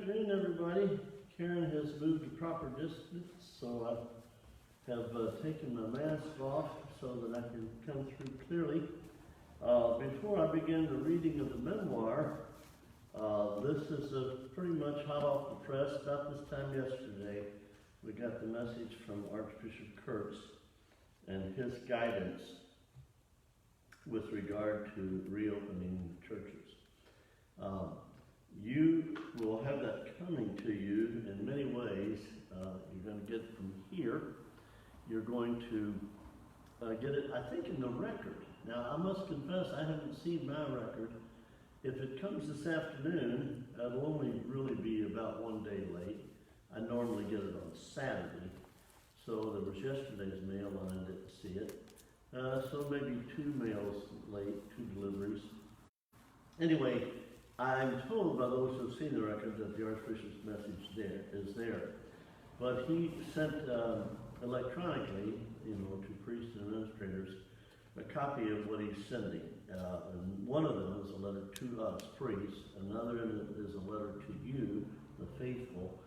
afternoon, everybody. Karen has moved to proper distance, so I have taken my mask off so that I can come through clearly. Before I begin the reading of the memoir, this is pretty much hot off the press. About this time yesterday, we got the message from Archbishop Kurtz and his guidance with regard to reopening churches. You will have that coming to you in many ways. You're going to get it from here. You're going to get it, I think, in the record. Now, I must confess, I haven't seen my record. If it comes this afternoon, it'll only really be about one day late. I normally get it on Saturday. So there was yesterday's mail and I didn't see it. So maybe 2 mails late, 2 deliveries. Anyway, I'm told by those who have seen the record that the Archbishop's message is there. But he sent electronically, to priests and administrators, a copy of what he's sending. And one of them is a letter to us, priests. Another is a letter to you, the faithful.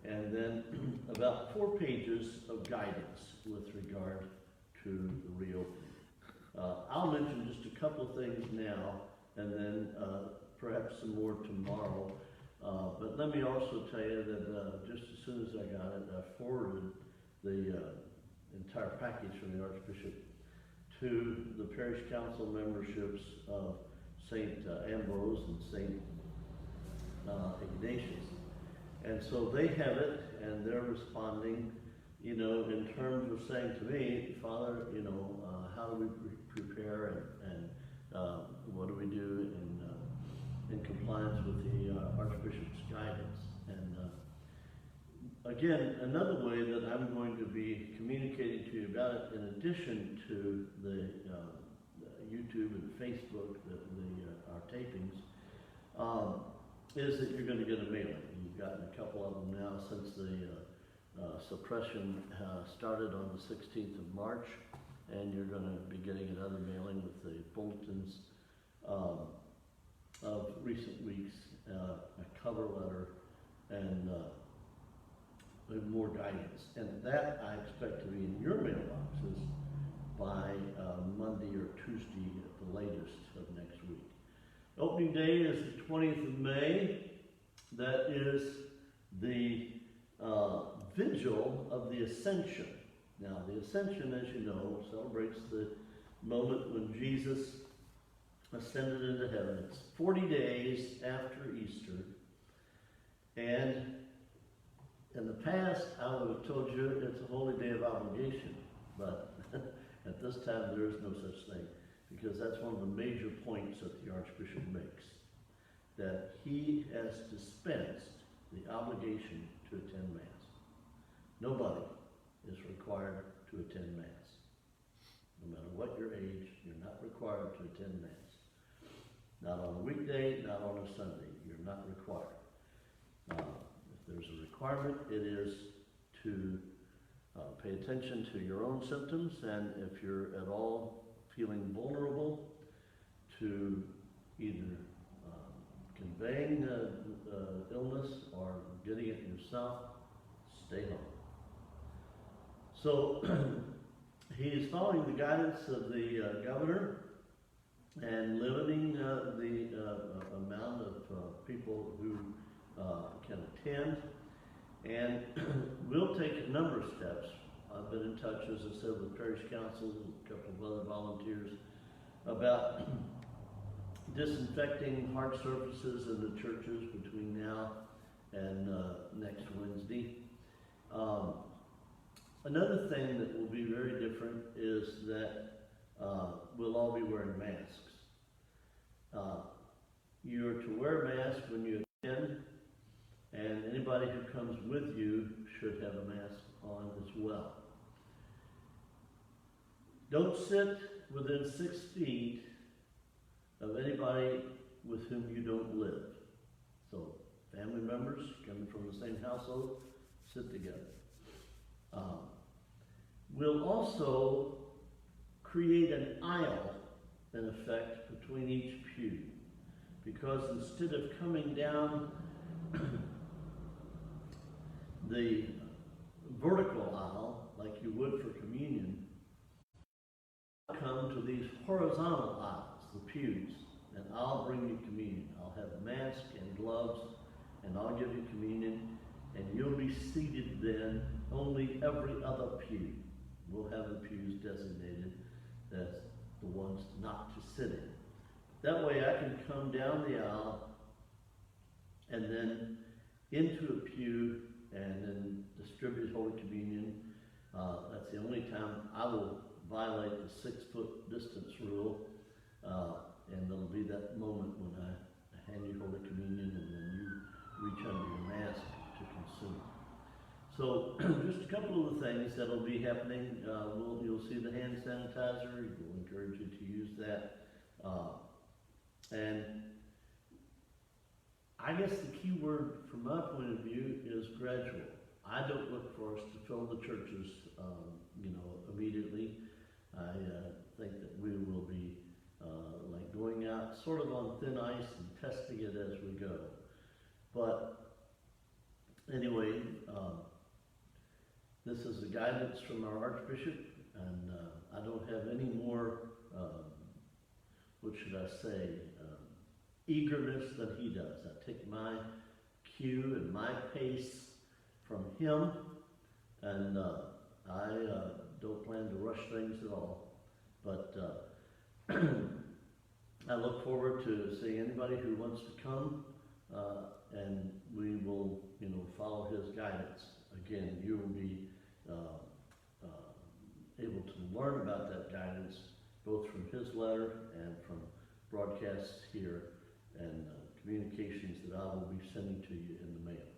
And then about 4 pages of guidance with regard to the reopening. I'll mention just a couple of things now, and then perhaps some more tomorrow. But let me also tell you that just as soon as I got it, I forwarded the entire package from the Archbishop to the parish council memberships of St. Ambrose and St. Ignatius. And so they have it, and they're responding, in terms of saying to me, Father, how do we prepare and what do we do in compliance with the Archbishop's guidance. And again, another way that I'm going to be communicating to you about it, in addition to the YouTube and Facebook, our tapings, is that you're going to get a mailing. You've gotten a couple of them now since the suppression started on the 16th of March, and you're going to be getting another mailing with the bulletins of recent weeks, a cover letter, and more guidance. And that I expect to be in your mailboxes by Monday or Tuesday at the latest of next week. Opening day is the 20th of May. That is the vigil of the Ascension. Now, the Ascension, as you know, celebrates the moment when Jesus ascended into heaven. It's 40 days after Easter. And in the past, I would have told you it's a holy day of obligation. But at this time, there is no such thing. Because that's one of the major points that the Archbishop makes. That he has dispensed the obligation to attend Mass. Nobody is required to attend Mass. No matter what your age, you're not required to attend Mass. Not on a weekday, not on a Sunday. You're not required. If there's a requirement, it is to pay attention to your own symptoms, and if you're at all feeling vulnerable to either conveying illness or getting it yourself, stay home. So he is following the guidance of the governor and limiting the amount of people who can attend. And we'll take a number of steps. I've been in touch, as I said, with parish councils and a couple of other volunteers about disinfecting hard surfaces in the churches between now and next Wednesday. Another thing that will be very different is that we'll all be wearing masks. You're to wear a mask when you attend, and anybody who comes with you should have a mask on as well. Don't sit within 6 feet of anybody with whom you don't live. So, family members coming from the same household, sit together. We'll also create an aisle, in effect, between each pew. Because instead of coming down the vertical aisle, like you would for communion, come to these horizontal aisles, the pews, and I'll bring you communion. I'll have a mask and gloves, and I'll give you communion, and you'll be seated then. Only every other pew will have the pews designated as the ones not to sit in. That way I can come down the aisle and then into a pew and then distribute Holy Communion. That's the only time I will violate the 6-foot distance rule, and there'll be that moment when I hand you Holy Communion and then you reach under your mask to consume. So just a couple of the things that'll be happening. You'll see the hand sanitizer. We'll encourage you to use that. And I guess the key word from my point of view is gradual. I don't look for us to fill the churches, immediately. I think that we will be like going out sort of on thin ice and testing it as we go. But anyway, this is the guidance from our Archbishop, and I don't have any more, what should I say, eagerness than he does. I take my cue and my pace from him, and I don't plan to rush things at all. But I look forward to seeing anybody who wants to come, and we will, follow his guidance. Again, you will be able to learn about that guidance both from his letter and from broadcasts here and communications that I will be sending to you in the mail.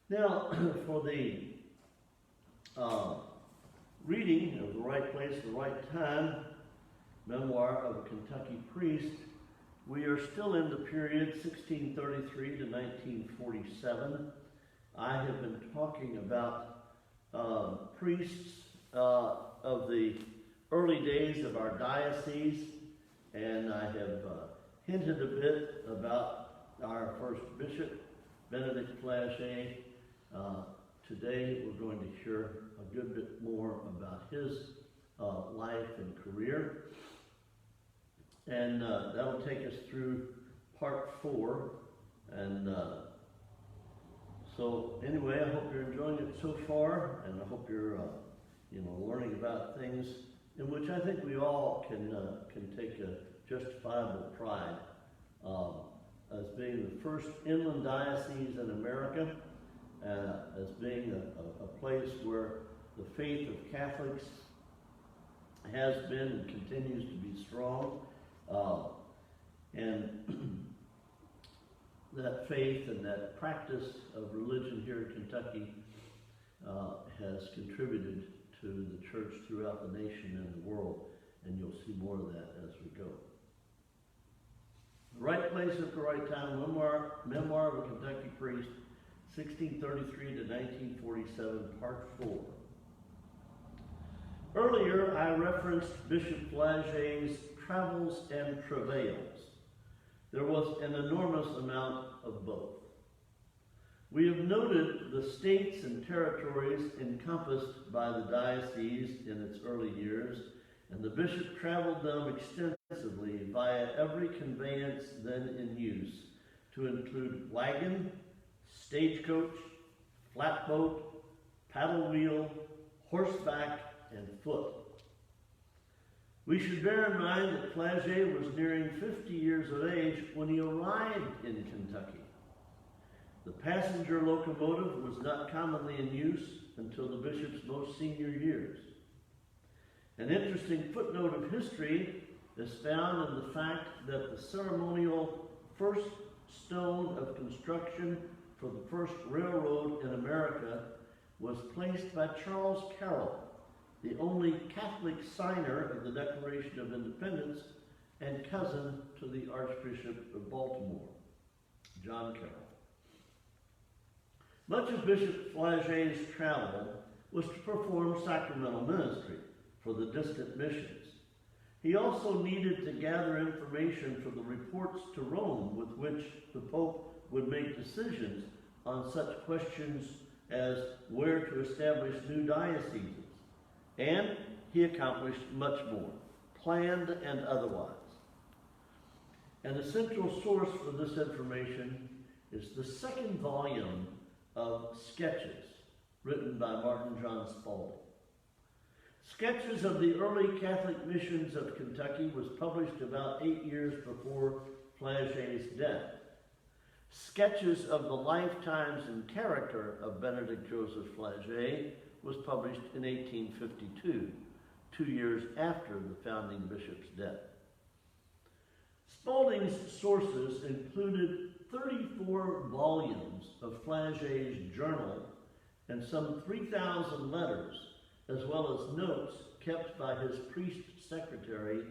Now, for the reading of The Right Place, the Right Time, Memoir of a Kentucky Priest, we are still in the period 1633 to 1947. I have been talking about priests of the early days of our diocese, and I have hinted a bit about our first bishop, Benedict Flagey. Today we're going to hear a good bit more about his life and career. And that'll take us through part 4. And so anyway, I hope you're enjoying it so far, and I hope you're learning about things in which I think we all can take a justifiable pride as being the first inland diocese in America, as being a place where the faith of Catholics has been and continues to be strong. And that faith and that practice of religion here in Kentucky has contributed to the church throughout the nation and the world, and you'll see more of that as we go. The Right Place at the Right Time, Memoir of a Kentucky Priest, 1633 to 1947, Part 4. Earlier, I referenced Bishop Flagey's travels and travails. There was an enormous amount of both. We have noted the states and territories encompassed by the diocese in its early years, and the bishop traveled them extensively via every conveyance then in use, to include wagon, stagecoach, flatboat, paddle wheel, horseback, and foot. We should bear in mind that Flagey was nearing 50 years of age when he arrived in Kentucky. The passenger locomotive was not commonly in use until the bishop's most senior years. An interesting footnote of history is found in the fact that the ceremonial first stone of construction for the first railroad in America was placed by Charles Carroll, the only Catholic signer of the Declaration of Independence and cousin to the Archbishop of Baltimore, John Carroll. Much of Bishop Flagey's travel was to perform sacramental ministry for the distant missions. He also needed to gather information for the reports to Rome with which the Pope would make decisions on such questions as where to establish new dioceses, and he accomplished much more, planned and otherwise. And the central source for this information is the second volume of Sketches, written by Martin John Spaulding. Sketches of the Early Catholic Missions of Kentucky was published about 8 years before Flaget's death. Sketches of the Lifetimes and Character of Benedict Joseph Flaget was published in 1852, 2 years after the founding bishop's death. Spaulding's sources included 34 volumes of Flaget's journal and some 3,000 letters, as well as notes kept by his priest secretary,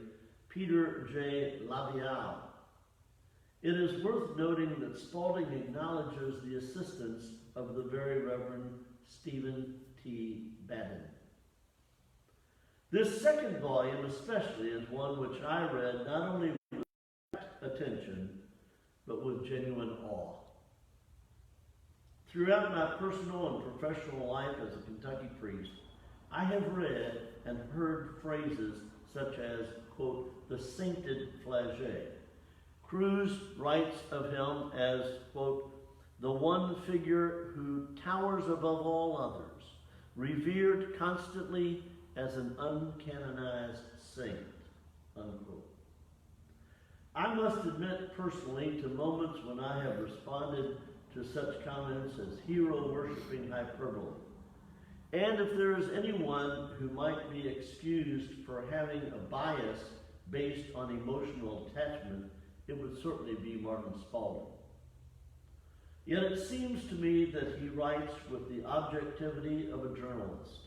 Peter J. Lavial. It is worth noting that Spaulding acknowledges the assistance of the Very Reverend Stephen T. Batten. This second volume especially is one which I read not only with attention, but with genuine awe. Throughout my personal and professional life as a Kentucky priest, I have read and heard phrases such as, quote, the sainted Flaget. Cruz writes of him as, quote, the one figure who towers above all others, revered constantly as an uncanonized saint, unquote. I must admit personally to moments when I have responded to such comments as hero-worshipping hyperbole. And if there is anyone who might be excused for having a bias based on emotional attachment, it would certainly be Martin Spaulding. Yet it seems to me that he writes with the objectivity of a journalist.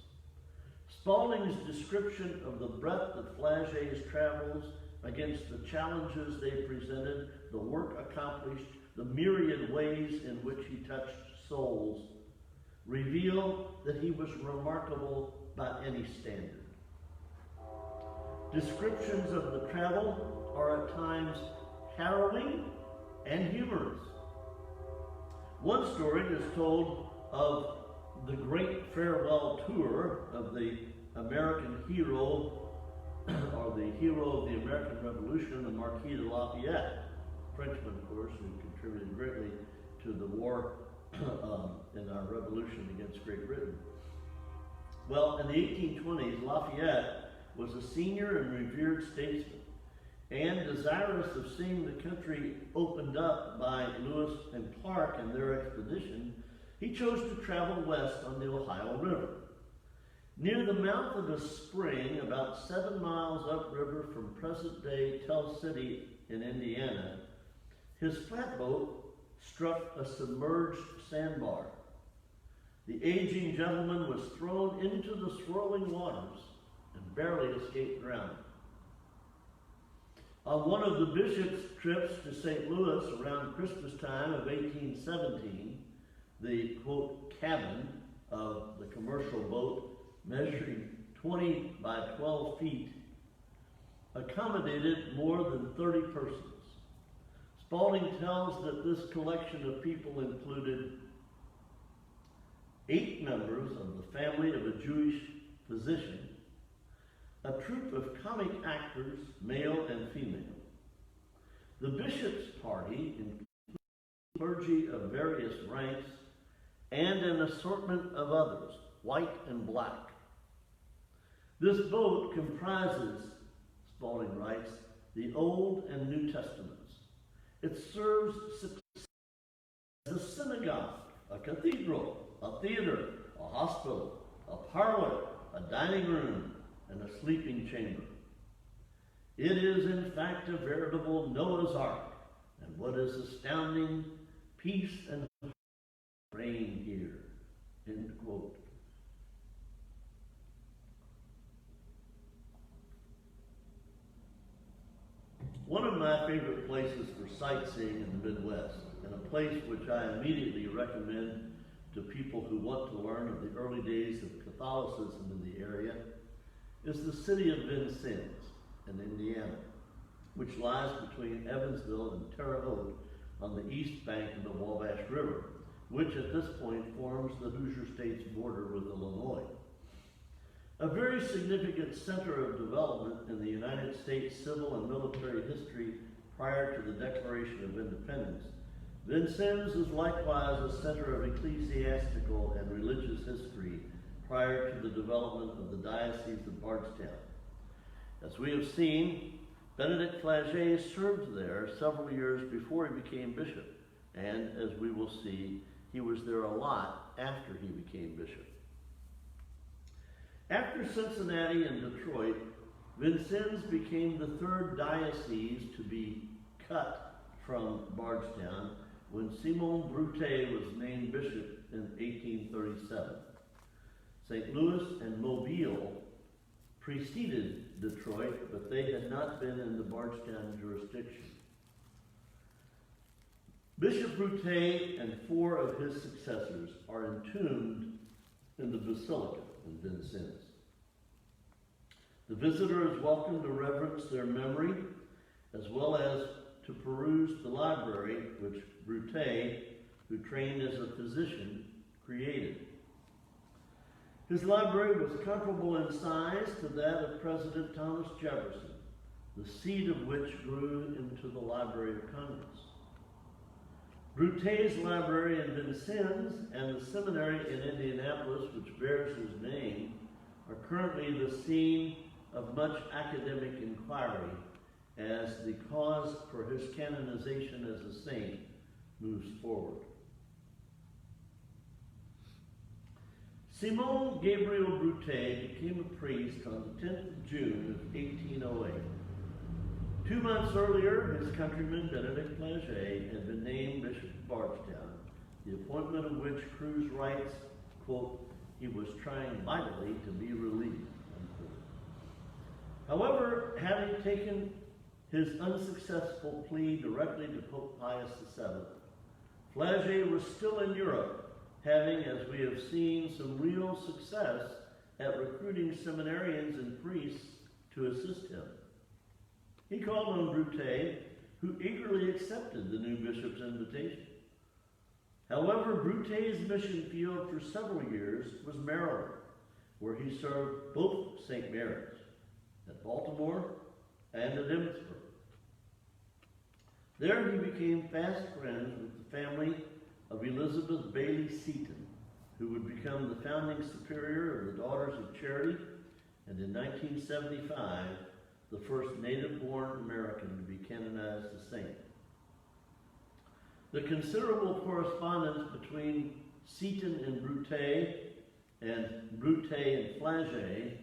Spaulding's description of the breadth of Flaget's travels against the challenges they presented, the work accomplished, the myriad ways in which he touched souls, reveal that he was remarkable by any standard. Descriptions of the travel are at times harrowing and humorous. One story is told of the great farewell tour of the American hero, or the hero of the American Revolution, the Marquis de Lafayette, Frenchman, of course, who contributed greatly to the war in our revolution against Great Britain. Well, in the 1820s, Lafayette was a senior and revered statesman, and desirous of seeing the country opened up by Lewis and Clark and their expedition, he chose to travel west on the Ohio River. Near the mouth of a spring, about 7 miles upriver from present-day Tell City in Indiana, his flatboat struck a submerged sandbar. The aging gentleman was thrown into the swirling waters and barely escaped drowning. On one of the bishop's trips to St. Louis around Christmas time of 1817, the, quote, cabin of the commercial boat, measuring 20 by 12 feet, accommodated more than 30 persons. Spaulding tells that this collection of people included 8 members of the family of a Jewish physician, a troupe of comic actors, male and female. The bishop's party included clergy of various ranks and an assortment of others, white and black. This boat comprises, Spaulding writes, the Old and New Testaments. It serves as a synagogue, a cathedral, a theater, a hospital, a parlor, a dining room, and a sleeping chamber. It is in fact a veritable Noah's Ark, and what is astounding, peace and reign here, end quote. One of my favorite places for sightseeing in the Midwest, and a place which I immediately recommend to people who want to learn of the early days of Catholicism in the area, is the city of Vincennes in Indiana, which lies between Evansville and Terre Haute on the east bank of the Wabash River, which at this point forms the Hoosier State's border with Illinois. A very significant center of development in the United States civil and military history prior to the Declaration of Independence, Vincennes is likewise a center of ecclesiastical and religious history prior to the development of the Diocese of Bardstown. As we have seen, Benedict Flagey served there several years before he became bishop, and as we will see, he was there a lot after he became bishop. After Cincinnati and Detroit, Vincennes became the third diocese to be cut from Bardstown when Simon Broutet was named bishop in 1837. St. Louis and Mobile preceded Detroit, but they had not been in the Bardstown jurisdiction. Bishop Broutet and 4 of his successors are entombed in the Basilica in Vincennes. The visitor is welcome to reverence their memory, as well as to peruse the library which Broutet, who trained as a physician, created. His library was comparable in size to that of President Thomas Jefferson, the seed of which grew into the Library of Congress. Broutet's library in Vincennes and the seminary in Indianapolis, which bears his name, are currently the scene of much academic inquiry as the cause for his canonization as a saint moves forward. Simon Gabriel Broutet became a priest on the 10th of June of 1808. 2 months earlier, his countryman Benedict Flagey had been named Bishop of Bardstown, the appointment of which Cruz writes, quote, he was trying mightily to be relieved, unquote. However, having taken his unsuccessful plea directly to Pope Pius VII, Flagey was still in Europe, having, as we have seen, some real success at recruiting seminarians and priests to assist him. He called on Broutet, who eagerly accepted the new bishop's invitation. However, Broutet's mission field for several years was Maryland, where he served both St. Mary's, at Baltimore and at Emmitsburg. There he became fast friends with the family of Elizabeth Bailey Seton, who would become the founding superior of the Daughters of Charity, and in 1975, the first native-born American to be canonized a saint. The considerable correspondence between Seton and Broutet and Flagey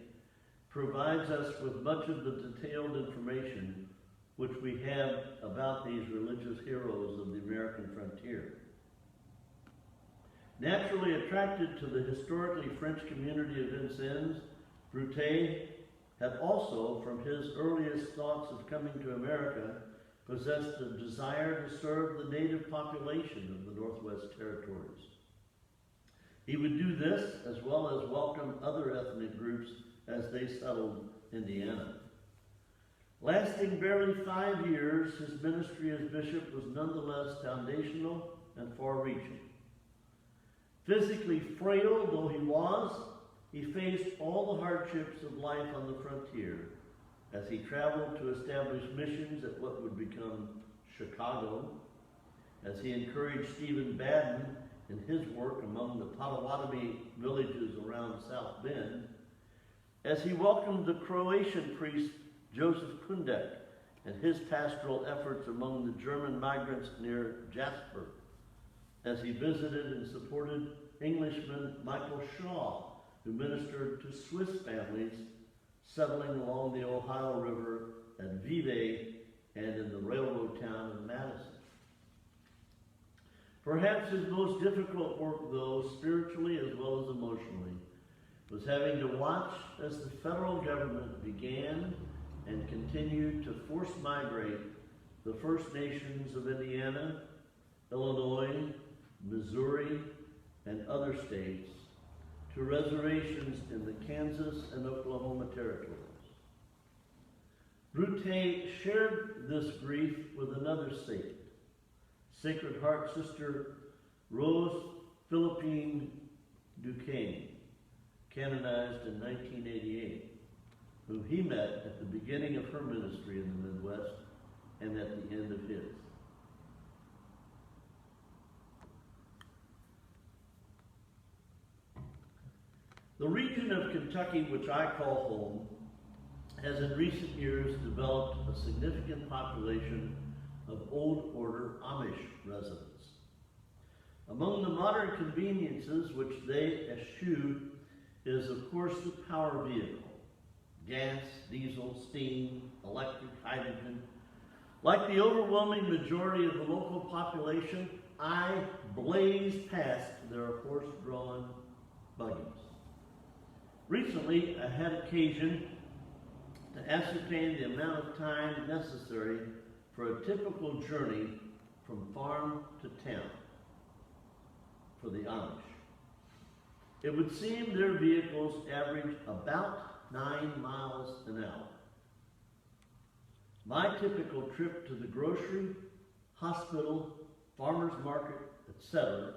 provides us with much of the detailed information which we have about these religious heroes of the American frontier. Naturally attracted to the historically French community of Vincennes, Broutet had also, from his earliest thoughts of coming to America, possessed a desire to serve the native population of the Northwest Territories. He would do this as well as welcome other ethnic groups as they settled Indiana. Lasting barely 5 years, his ministry as bishop was nonetheless foundational and far-reaching. Physically frail though he was, he faced all the hardships of life on the frontier as he traveled to establish missions at what would become Chicago, as he encouraged Stephen Badin in his work among the Potawatomi villages around South Bend, as he welcomed the Croatian priest Joseph Kundek and his pastoral efforts among the German migrants near Jasper, as he visited and supported Englishman Michael Shaw, who ministered to Swiss families settling along the Ohio River at Vevey and in the railroad town of Madison. Perhaps his most difficult work, though, spiritually as well as emotionally, was having to watch as the federal government began and continued to force migrate the First Nations of Indiana, Illinois, Missouri, and other states to reservations in the Kansas and Oklahoma territories. Broutet shared this grief with another saint, Sacred Heart Sister Rose Philippine Duquesne, canonized in 1988, whom he met at the beginning of her ministry in the Midwest and at the end of his. The region of Kentucky, which I call home, has in recent years developed a significant population of Old Order Amish residents. Among the modern conveniences which they eschew is, of course, the power vehicle. Gas, diesel, steam, electric, hydrogen. Like the overwhelming majority of the local population, I blaze past their horse-drawn buggies. Recently, I had occasion to ascertain the amount of time necessary for a typical journey from farm to town for the Amish. It would seem their vehicles average about 9 miles an hour. My typical trip to the grocery, hospital, farmer's market, etc.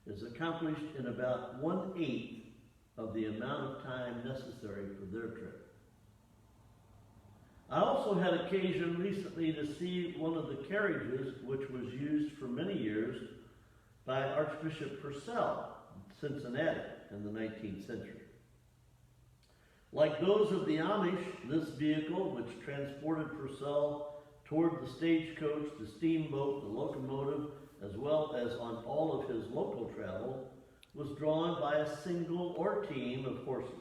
is accomplished in about 1/8 of the amount of time necessary for their trip. I also had occasion recently to see one of the carriages which was used for many years by Archbishop Purcell in Cincinnati in the 19th century. Like those of the Amish, this vehicle, which transported Purcell toward the stagecoach, the steamboat, the locomotive, as well as on all of his local travel, was drawn by a single or team of horses.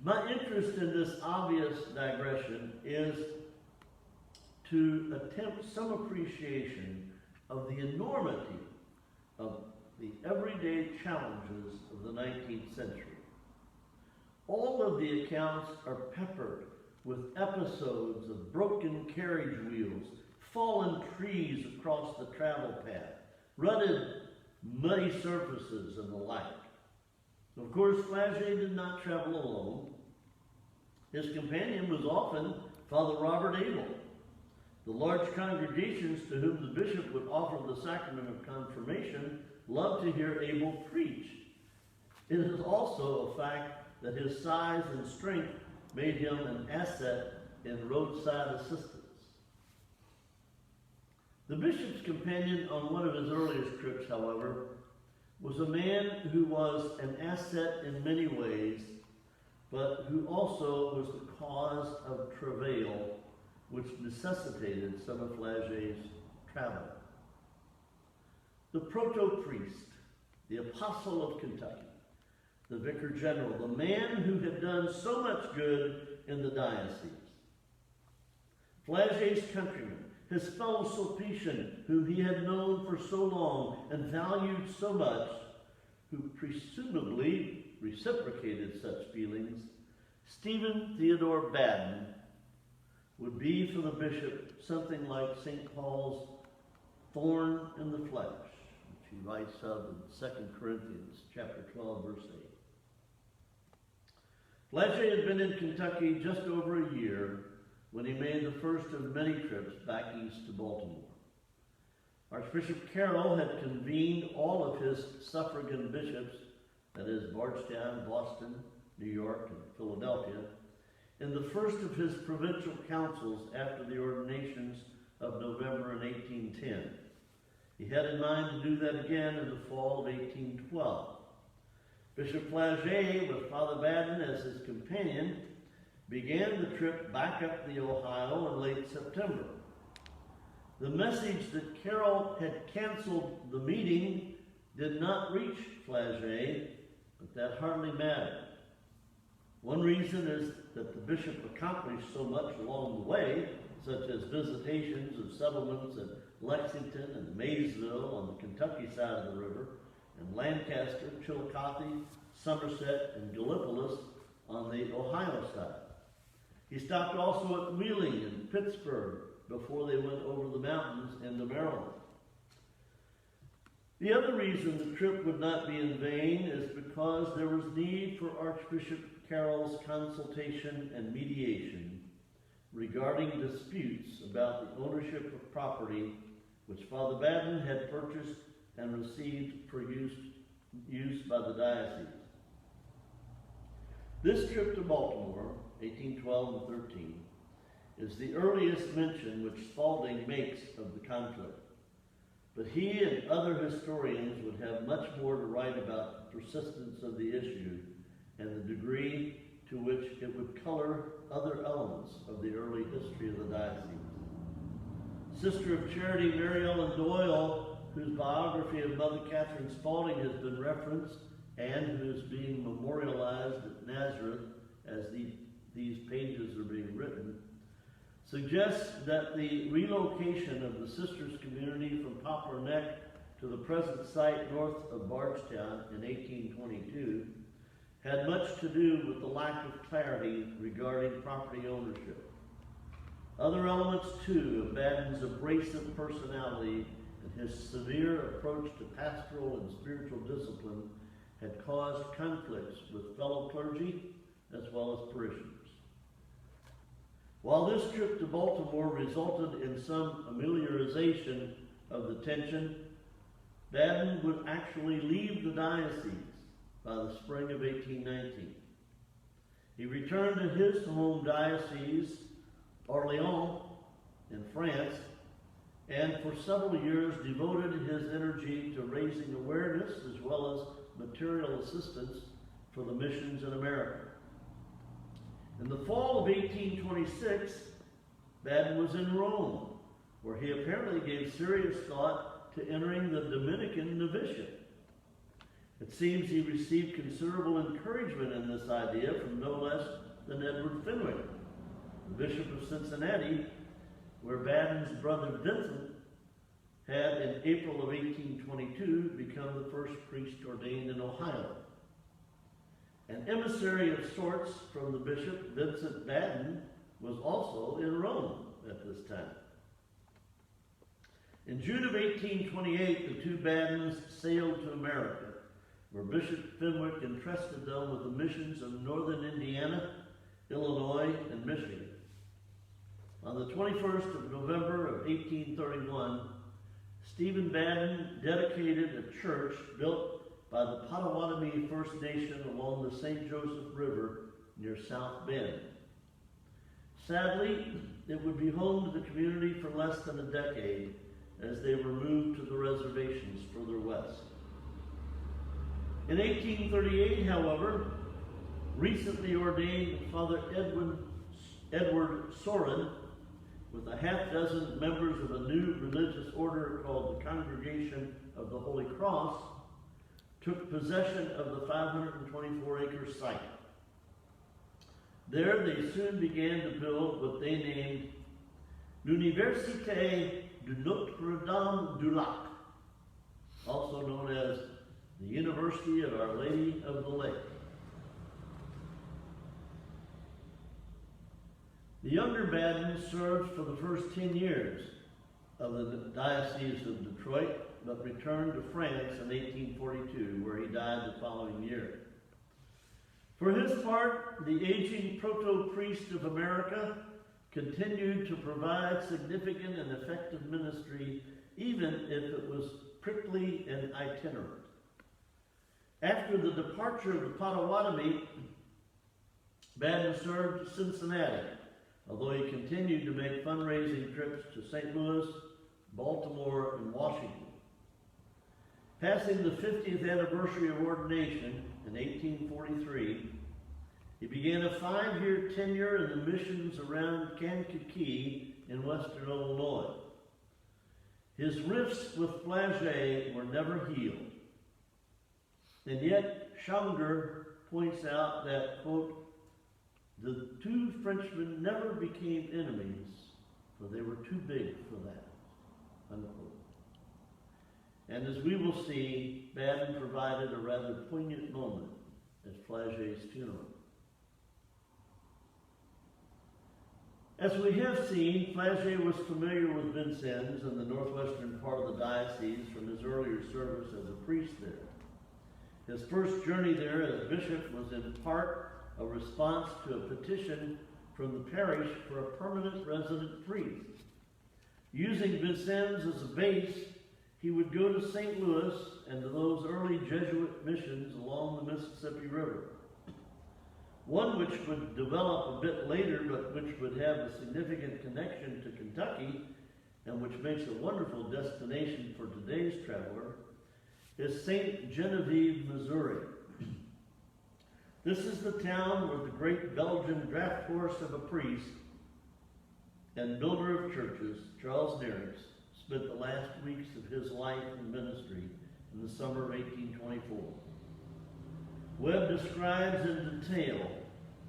My interest in this obvious digression is to attempt some appreciation of the enormity of the everyday challenges of the 19th century. All of the accounts are peppered with episodes of broken carriage wheels, fallen trees across the travel path, rutted, muddy surfaces, and the like. Of course, Flagey did not travel alone. His companion was often Father Robert Abel. The large congregations to whom the bishop would offer the sacrament of confirmation loved to hear Abel preach. It is also a fact that his size and strength made him an asset in roadside assistance. The bishop's companion on one of his earliest trips, however, was a man who was an asset in many ways, but who also was the cause of travail which necessitated some of Flagey's travel. The proto-priest, the apostle of Kentucky, the vicar general, the man who had done so much good in the diocese. Flagey's countryman, his fellow Sulpician, whom he had known for so long and valued so much, who presumably reciprocated such feelings, Stephen Theodore Baden, would be for the bishop something like St. Paul's thorn in the flesh, which he writes of in 2 Corinthians chapter 12, verse 8. Flagey had been in Kentucky just over a year when he made the first of many trips back east to Baltimore. Archbishop Carroll had convened all of his suffragan bishops, that is, Bardstown, Boston, New York, and Philadelphia, in the first of his provincial councils after the ordinations of November in 1810. He had in mind to do that again in the fall of 1812. Bishop Flagey, with Father Baden as his companion, began the trip back up the Ohio in late September. The message that Carroll had canceled the meeting did not reach Flagey, but that hardly mattered. One reason is that the bishop accomplished so much along the way, such as visitations of settlements at Lexington and Maysville on the Kentucky side of the river, and Lancaster, Chillicothe, Somerset, and Gallipolis on the Ohio side. He stopped also at Wheeling and Pittsburgh before they went over the mountains into Maryland. The other reason the trip would not be in vain is because there was need for Archbishop Carroll's consultation and mediation regarding disputes about the ownership of property which Father Baden had purchased and received for use by the diocese. This trip to Baltimore, 1812 and 13, is the earliest mention which Spalding makes of the conflict. But he and other historians would have much more to write about the persistence of the issue and the degree to which it would color other elements of the early history of the diocese. Sister of Charity Mary Ellen Doyle, whose biography of Mother Catherine Spalding has been referenced and who is being memorialized at Nazareth as these pages are being written, suggests that the relocation of the sisters' community from Poplar Neck to the present site north of Bardstown in 1822 had much to do with the lack of clarity regarding property ownership. Other elements, too, of Baden's abrasive personality and his severe approach to pastoral and spiritual discipline had caused conflicts with fellow clergy as well as parishioners. While this trip to Baltimore resulted in some amelioration of the tension, Baden would actually leave the diocese by the spring of 1819. He returned to his home diocese, Orléans, in France, and for several years devoted his energy to raising awareness as well as material assistance for the missions in America. In the fall of 1826, Baden was in Rome, where he apparently gave serious thought to entering the Dominican novitiate. It seems he received considerable encouragement in this idea from no less than Edward Fenwick, the Bishop of Cincinnati, where Baden's brother Vincent had in April of 1822 become the first priest ordained in Ohio. An emissary of sorts from the bishop, Vincent Baden, was also in Rome at this time. In June of 1828, the two Badens sailed to America, where Bishop Fenwick entrusted them with the missions of northern Indiana, Illinois, and Michigan. On the 21st of November of 1831, Stephen Baden dedicated a church built by the Potawatomi First Nation along the St. Joseph River near South Bend. Sadly, it would be home to the community for less than a decade as they were moved to the reservations further west. In 1838, however, recently ordained Father Edward Sorin, with a half-dozen members of a new religious order called the Congregation of the Holy Cross, took possession of the 524-acre site. There they soon began to build what they named l'Université de Notre-Dame du Lac, also known as the University of Our Lady of the Lake. The younger Baden served for the first 10 years of the Diocese of Detroit, but returned to France in 1842, where he died the following year. For his part, the aging proto-priest of America continued to provide significant and effective ministry, even if it was prickly and itinerant. After the departure of the Potawatomi, Baden served Cincinnati, although he continued to make fundraising trips to St. Louis, Baltimore, and Washington. Passing the 50th anniversary of ordination in 1843, he began a 5-year tenure in the missions around Kankakee in western Illinois. His rifts with Flagey were never healed. And yet, Schaunger points out that, quote, the two Frenchmen never became enemies, for they were too big for that, unquote. And as we will see, Baden provided a rather poignant moment at Flagey's funeral. As we have seen, Flagey was familiar with Vincennes and the northwestern part of the diocese from his earlier service as a priest there. His first journey there as bishop was in part a response to a petition from the parish for a permanent resident priest. Using Vincennes as a base, he would go to St. Louis and to those early Jesuit missions along the Mississippi River. One which would develop a bit later, but which would have a significant connection to Kentucky, and which makes a wonderful destination for today's traveler, is St. Genevieve, Missouri. This is the town where the great Belgian draft horse of a priest and builder of churches, Charles Neritz, spent the last weeks of his life and ministry in the summer of 1824. Webb describes in detail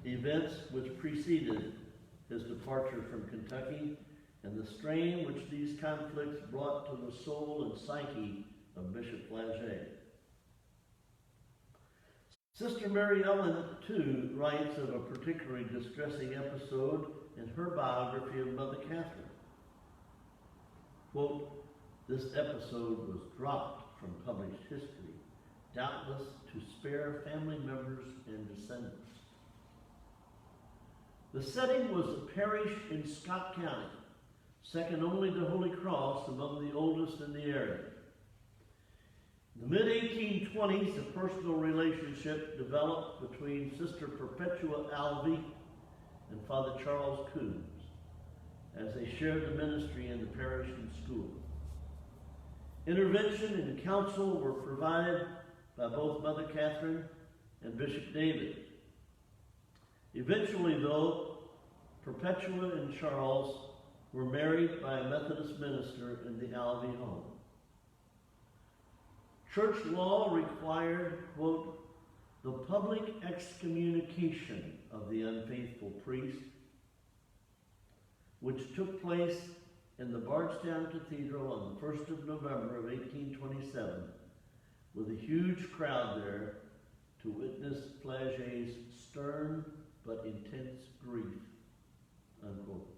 events which preceded his departure from Kentucky and the strain which these conflicts brought to the soul and psyche of Bishop Flaget. Sister Mary Ellen, too, writes of a particularly distressing episode in her biography of Mother Catherine. Quote, "This episode was dropped from published history, doubtless to spare family members and descendants." The setting was a parish in Scott County, second only to Holy Cross among the oldest in the area. In the mid-1820s, a personal relationship developed between Sister Perpetua Alvey and Father Charles Coombs as they shared the ministry in the parish and school. Intervention and counsel were provided by both Mother Catherine and Bishop David. Eventually, though, Perpetua and Charles were married by a Methodist minister in the Alvey home. Church law required, quote, "the public excommunication of the unfaithful priest," which took place in the Bardstown Cathedral on the 1st of November of 1827, with a huge crowd there to witness Flaget's stern but intense grief, unquote.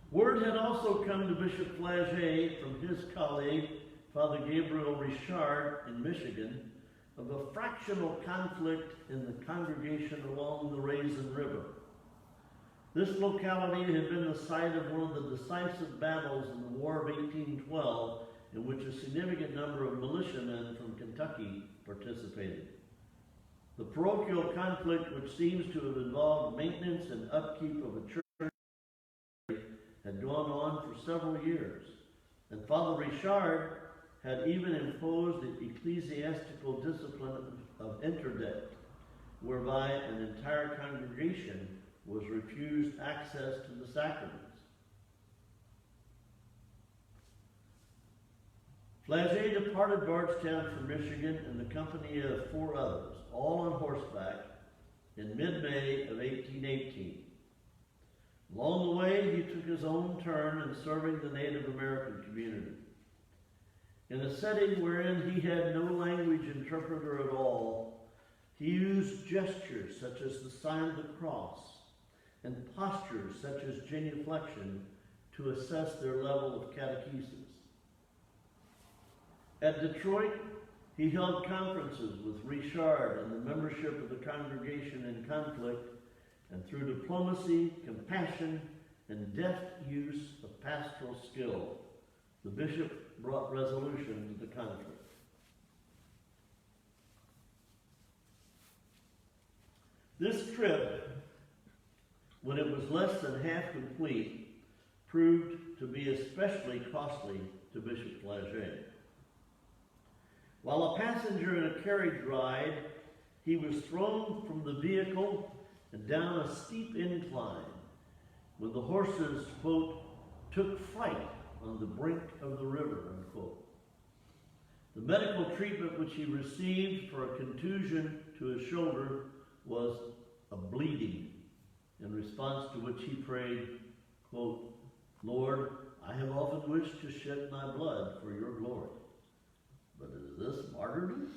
Word had also come to Bishop Flaget from his colleague, Father Gabriel Richard in Michigan, of a fractional conflict in the congregation along the Raisin River. This locality had been the site of one of the decisive battles in the War of 1812, in which a significant number of militiamen from Kentucky participated. The parochial conflict, which seems to have involved maintenance and upkeep of a church, had gone on for several years, and Father Richard had even imposed the ecclesiastical discipline of interdict, whereby an entire congregation was refused access to the sacraments. Flaget departed Bardstown for Michigan in the company of 4 others, all on horseback, in mid-May of 1818. Along the way, he took his own turn in serving the Native American community. In a setting wherein he had no language interpreter at all, he used gestures such as the sign of the cross and postures such as genuflection to assess their level of catechesis. At Detroit, he held conferences with Richard and the membership of the congregation in conflict, and through diplomacy, compassion, and deft use of pastoral skill, the bishop brought resolution to the conflict. This trip, when it was less than half complete, proved to be especially costly to Bishop Flaget. While a passenger in a carriage ride, he was thrown from the vehicle and down a steep incline when the horses, quote, "took fright on the brink of the river," unquote. The medical treatment which he received for a contusion to his shoulder was a bleeding, in response to which he prayed, quote, "Lord, I have often wished to shed my blood for your glory, but is this martyrdom?"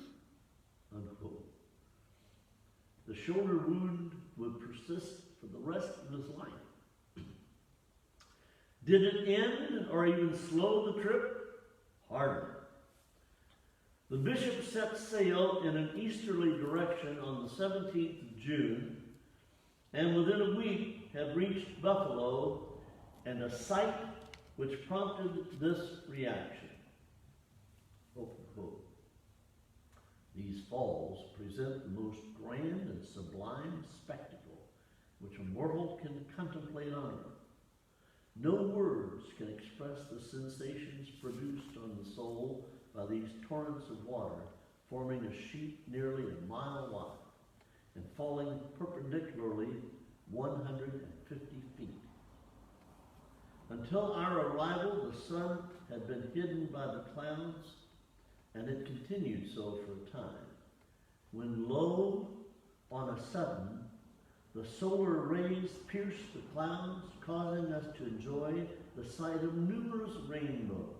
Unquote. The shoulder wound would persist for the rest of his life. Did it end or even slow the trip? Hardly. The bishop set sail in an easterly direction on the 17th of June, and within a week had reached Buffalo and a sight which prompted this reaction. Open quote. These falls present the most grand and sublime spectacle which a mortal can contemplate on earth. No words can express the sensations produced on the soul by these torrents of water, forming a sheet nearly a mile wide and falling perpendicularly 150 feet. Until our arrival, the sun had been hidden by the clouds, and it continued so for a time, when lo, on a sudden, the solar rays pierced the clouds, causing us to enjoy the sight of numerous rainbows.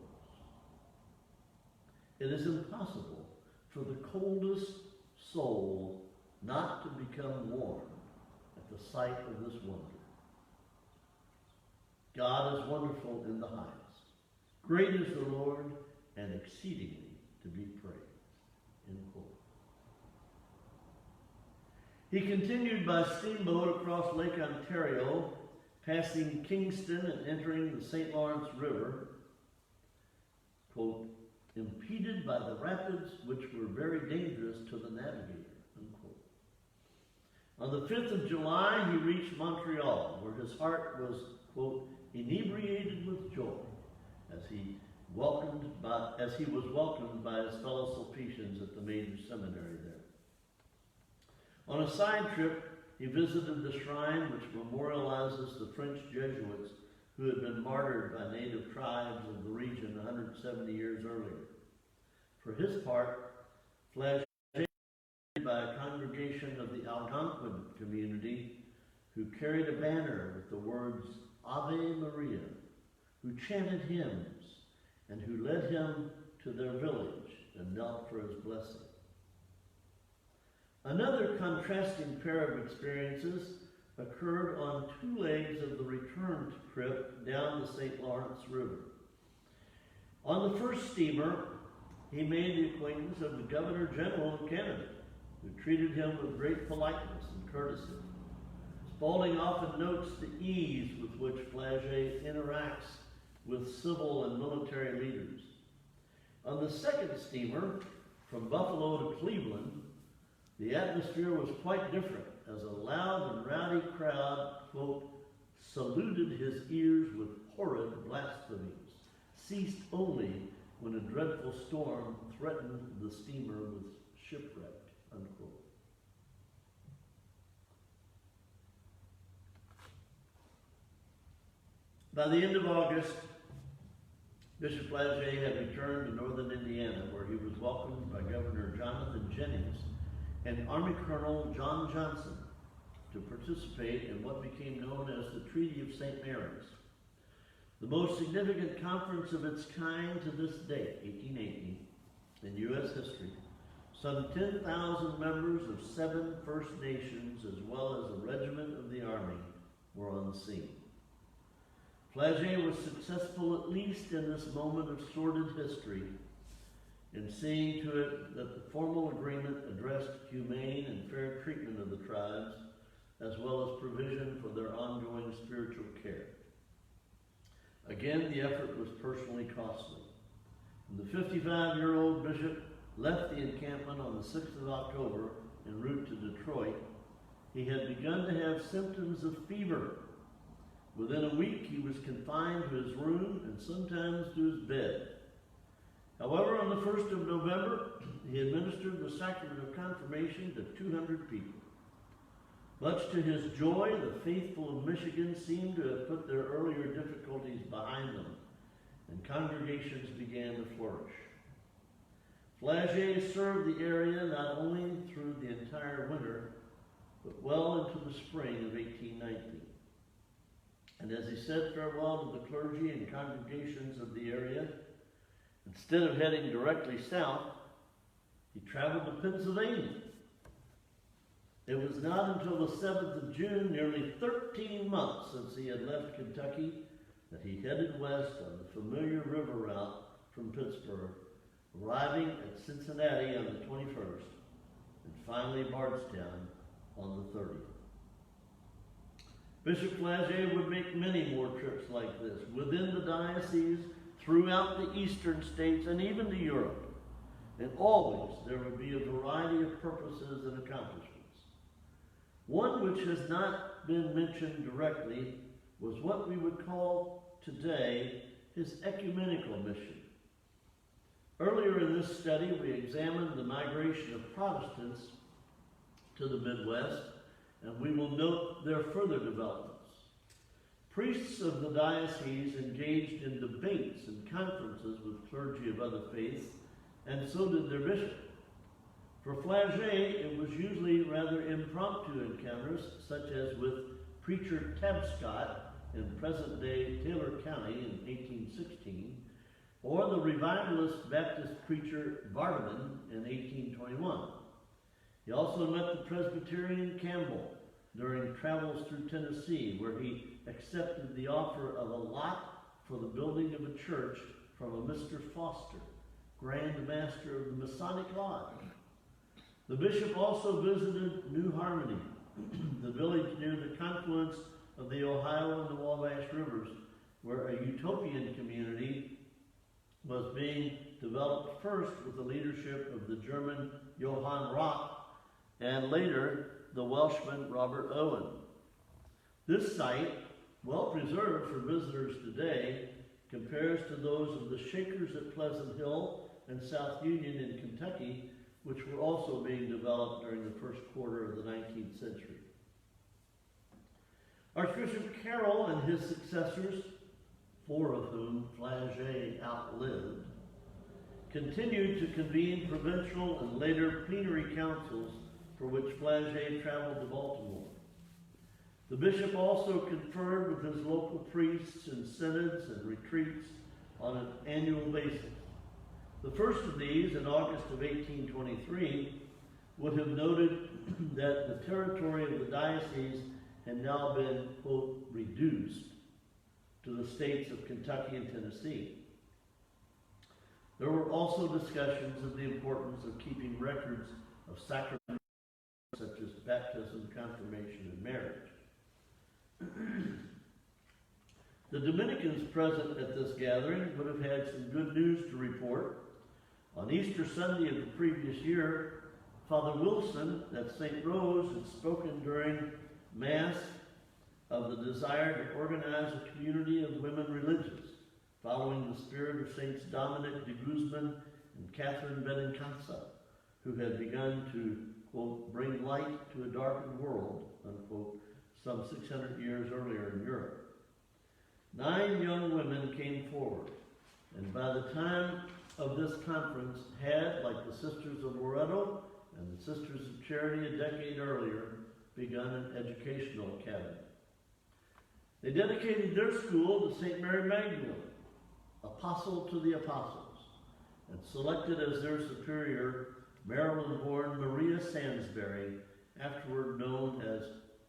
It is impossible for the coldest soul not to become warm at the sight of this wonder. God is wonderful in the highest. Great is the Lord, and exceedingly to be praised. End quote. He continued by steamboat across Lake Ontario, passing Kingston and entering the St. Lawrence River, quote, impeded by the rapids which were very dangerous to the navigator, unquote. On the 5th of July, he reached Montreal, where his heart was, quote, inebriated with joy as he was welcomed by his fellow Sulpicians at the major seminary there. On a side trip, he visited the shrine which memorializes the French Jesuits who had been martyred by native tribes of the region 170 years earlier. For his part, Flagey was visited by a congregation of the Algonquin community who carried a banner with the words Ave Maria, who chanted hymns, and who led him to their village and knelt for his blessing. Another contrasting pair of experiences occurred on two legs of the return trip down the St. Lawrence River. On the first steamer, he made the acquaintance of the Governor General of Canada, who treated him with great politeness and courtesy. Spaulding often notes the ease with which Flagey interacts with civil and military leaders. On the second steamer, from Buffalo to Cleveland, the atmosphere was quite different, as a loud and rowdy crowd, quote, saluted his ears with horrid blasphemies, ceased only when a dreadful storm threatened the steamer with shipwreck, unquote. By the end of August, Bishop Flagey had returned to northern Indiana, where he was welcomed by Governor Jonathan Jennings and Army Colonel John Johnson to participate in what became known as the Treaty of St. Mary's, the most significant conference of its kind to this date, 1880, in U.S. history. Some 10,000 members of 7 First Nations, as well as a regiment of the Army, were on the scene. Flagey was successful, at least in this moment of sordid history, in seeing to it that the formal agreement addressed humane and fair treatment of the tribes, as well as provision for their ongoing spiritual care. Again, the effort was personally costly. When the 55-year-old bishop left the encampment on the 6th of October en route to Detroit, he had begun to have symptoms of fever. Within a week, he was confined to his room and sometimes to his bed. However, on the 1st of November, he administered the sacrament of confirmation to 200 people. Much to his joy, the faithful of Michigan seemed to have put their earlier difficulties behind them, and congregations began to flourish. Flagey served the area not only through the entire winter, but well into the spring of 1819. And as he said farewell to the clergy and congregations of the area, instead of heading directly south, he traveled to Pennsylvania. It was not until the 7th of June, nearly 13 months since he had left Kentucky, that he headed west on the familiar river route from Pittsburgh, arriving at Cincinnati on the 21st, and finally Bardstown on the 30th. Bishop Flaget would make many more trips like this within the diocese, throughout the eastern states, and even to Europe. And always there would be a variety of purposes and accomplishments. One which has not been mentioned directly was what we would call today his ecumenical mission. Earlier in this study, we examined the migration of Protestants to the Midwest, and we will note their further developments. Priests of the diocese engaged in debates and conferences with clergy of other faiths, and so did their bishop. For Flaget, it was usually rather impromptu encounters, such as with preacher Tabscott in present-day Taylor County in 1816, or the revivalist Baptist preacher Vardaman in 1821. He also met the Presbyterian Campbell during travels through Tennessee, where he accepted the offer of a lot for the building of a church from a Mr. Foster, Grand Master of the Masonic Lodge. The bishop also visited New Harmony, the village near the confluence of the Ohio and the Wabash Rivers, where a utopian community was being developed first with the leadership of the German Johann Rock and later the Welshman Robert Owen. This site, well preserved for visitors today, compares to those of the Shakers at Pleasant Hill and South Union in Kentucky, which were also being developed during the first quarter of the 19th century. Archbishop Carroll and his successors, 4 of whom Flaget outlived, continued to convene provincial and later plenary councils for which Flaget traveled to Baltimore. The bishop also conferred with his local priests in synods and retreats on an annual basis. The first of these, in August of 1823, would have noted that the territory of the diocese had now been, quote, reduced to the states of Kentucky and Tennessee. There were also discussions of the importance of keeping records of sacraments such as baptism, confirmation, and marriage. The Dominicans present at this gathering would have had some good news to report. On Easter Sunday of the previous year, Father Wilson at St. Rose had spoken during Mass of the desire to organize a community of women religious, following the spirit of Saints Dominic de Guzman and Catherine Benincasa, who had begun to, quote, bring light to a darkened world, unquote, some 600 years earlier in Europe. 9 young women came forward, and by the time of this conference had, like the Sisters of Loretto and the Sisters of Charity a decade earlier, begun an educational academy. They dedicated their school to St. Mary Magdalene, Apostle to the Apostles, and selected as their superior Maryland-born Maria Sansbury, afterward known as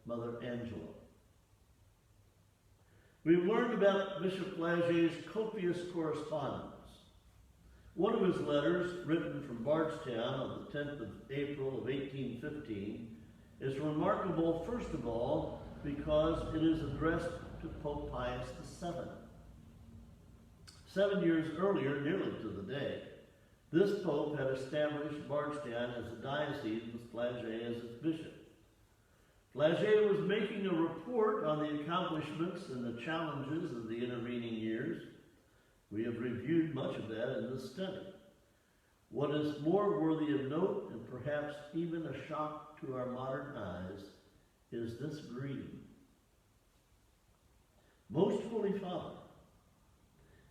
Mother Angela. We've learned about Bishop Flaget's copious correspondence. One of his letters, written from Bardstown on the 10th of April of 1815, is remarkable, first of all, because it is addressed to Pope Pius VII. 7 years earlier, nearly to the day, this pope had established Bardstown as a diocese with Flaget as its bishop. Flaget was making a report on the accomplishments and the challenges of the intervening years. We have reviewed much of that in this study. What is more worthy of note, and perhaps even a shock to our modern eyes, is this greeting. Most Holy Father,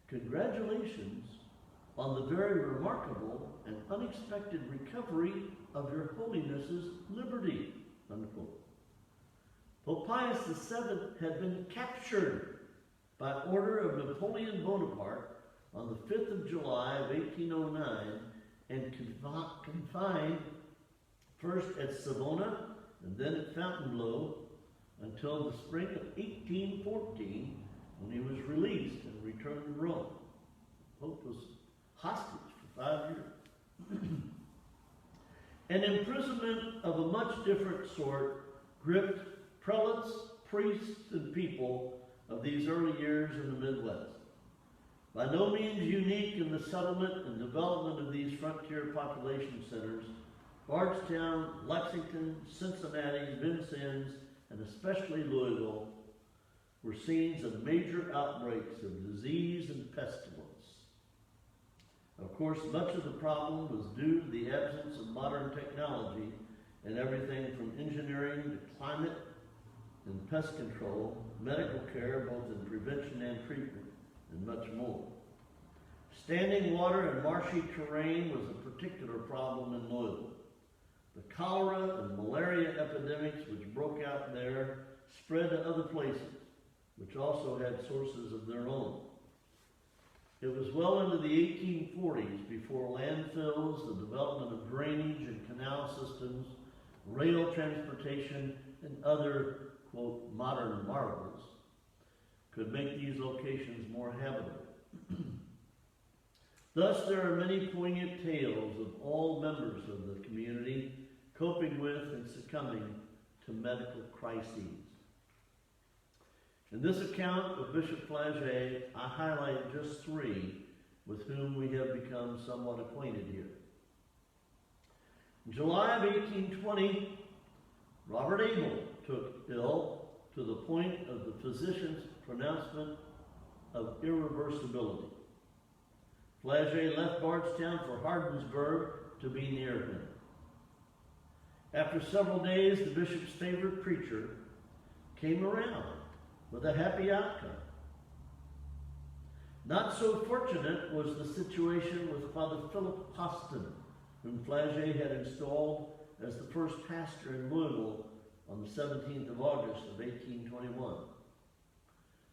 congratulations on the very remarkable and unexpected recovery of your Holiness's liberty, unquote. Pope Pius VII had been captured by order of Napoleon Bonaparte on the 5th of July of 1809 and confined first at Savona and then at Fontainebleau until the spring of 1814, when he was released and returned to Rome. The Pope was hostage for 5 years. An imprisonment of a much different sort gripped prelates, priests and people of these early years in the Midwest. By no means unique in the settlement and development of these frontier population centers, Bardstown, Lexington, Cincinnati, Vincennes, and especially Louisville were scenes of major outbreaks of disease and pestilence. Of course, much of the problem was due to the absence of modern technology and everything from engineering to climate and pest control, medical care, both in prevention and treatment, and much more. Standing water and marshy terrain was a particular problem in Louisville. The cholera and malaria epidemics which broke out there spread to other places, which also had sources of their own. It was well into the 1840s before landfills, the development of drainage and canal systems, rail transportation, and other, quote, modern marvels could make these locations more habitable. Thus, there are many poignant tales of all members of the community coping with and succumbing to medical crises. In this account of Bishop Flagey, I highlight just three with whom we have become somewhat acquainted here. In July of 1820, Robert Abel took ill to the point of the physician's pronouncement of irreversibility. Flagey left Bardstown for Hardinsburg to be near him. After several days, the bishop's favorite preacher came around with a happy outcome. Not so fortunate was the situation with Father Philip Hostin, whom Flagey had installed as the first pastor in Louisville on the 17th of August of 1821.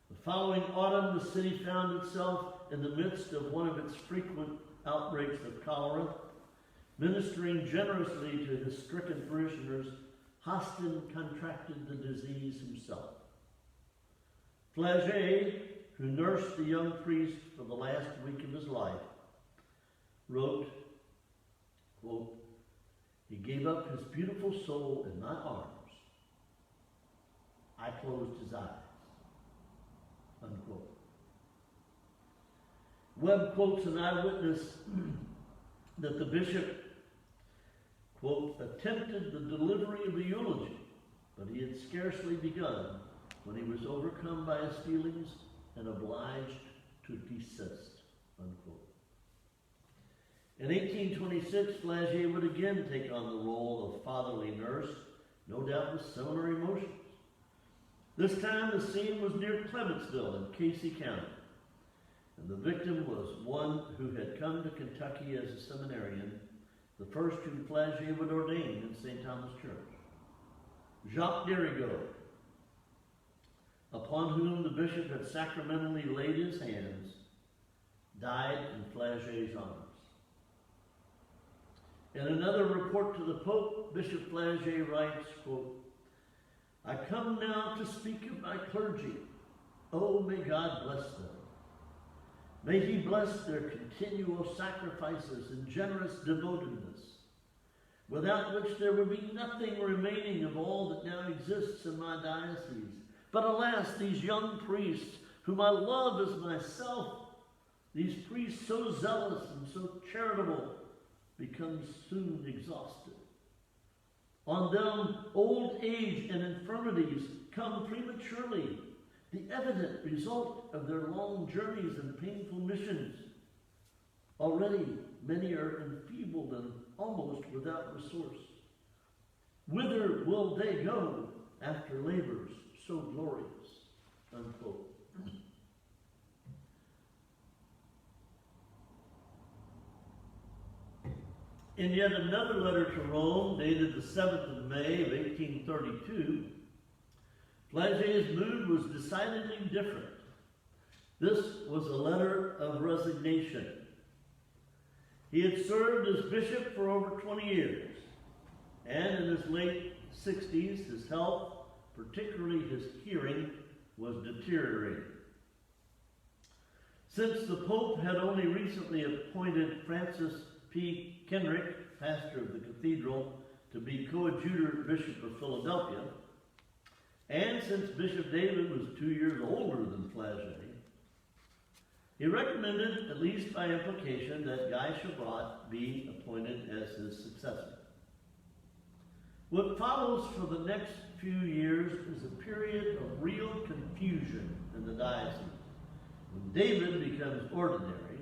The following autumn, the city found itself in the midst of one of its frequent outbreaks of cholera. Ministering generously to his stricken parishioners, Hostin contracted the disease himself. Flagey, who nursed the young priest for the last week of his life, wrote, quote, "He gave up his beautiful soul in my arms. I closed his eyes," unquote. Webb quotes an eyewitness that the bishop, quote, "attempted the delivery of a eulogy, but he had scarcely begun when he was overcome by his feelings and obliged to desist," unquote. In 1826, Flagey would again take on the role of fatherly nurse, no doubt with similar emotions. This time the scene was near Clementsville in Casey County, and the victim was one who had come to Kentucky as a seminarian, the first whom Flagey would ordain in St. Thomas Church. Jacques Derigot, upon whom the bishop had sacramentally laid his hands, died in Flagey's arms. In another report to the Pope, Bishop Flagey writes, quote, "I come now to speak of my clergy. Oh, may God bless them. May he bless their continual sacrifices and generous devotedness, without which there would be nothing remaining of all that now exists in my diocese. But alas, these young priests, whom I love as myself, these priests so zealous and so charitable, become soon exhausted. On them old age and infirmities come prematurely, the evident result of their long journeys and painful missions. Already many are enfeebled and almost without resource. Whither will they go after labors so glorious?" Unquote. In yet another letter to Rome, dated the 7th of May of 1832, Flagey's mood was decidedly different. This was a letter of resignation. He had served as bishop for over 20 years, and in his late 60s, his health, particularly his hearing, was deteriorating. Since the Pope had only recently appointed Francis P. Kenrick, pastor of the cathedral, to be coadjutor bishop of Philadelphia, And since Bishop David was 2 years older than Flaget, he recommended, at least by implication, that Guy Chevrat be appointed as his successor. What follows for the next few years is a period of real confusion in the diocese. When David becomes ordinary,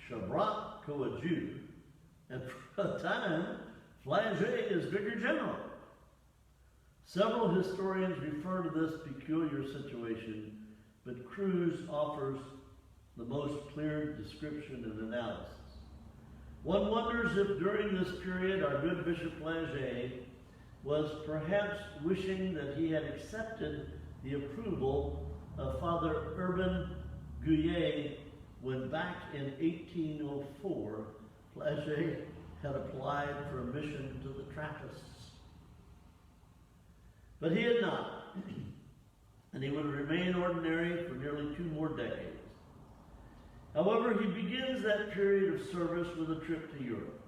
Chevrat coadjutor, and for a time, Flaget is vicar general. Several historians refer to this peculiar situation, but Cruz offers the most clear description and analysis. One wonders if during this period our good Bishop Flaget was perhaps wishing that he had accepted the approval of Father Urban Gouillet when back in 1804, Flaget had applied for a mission to the Trappists. But he had not, and he would remain ordinary for nearly 2 more decades. However, he begins that period of service with a trip to Europe.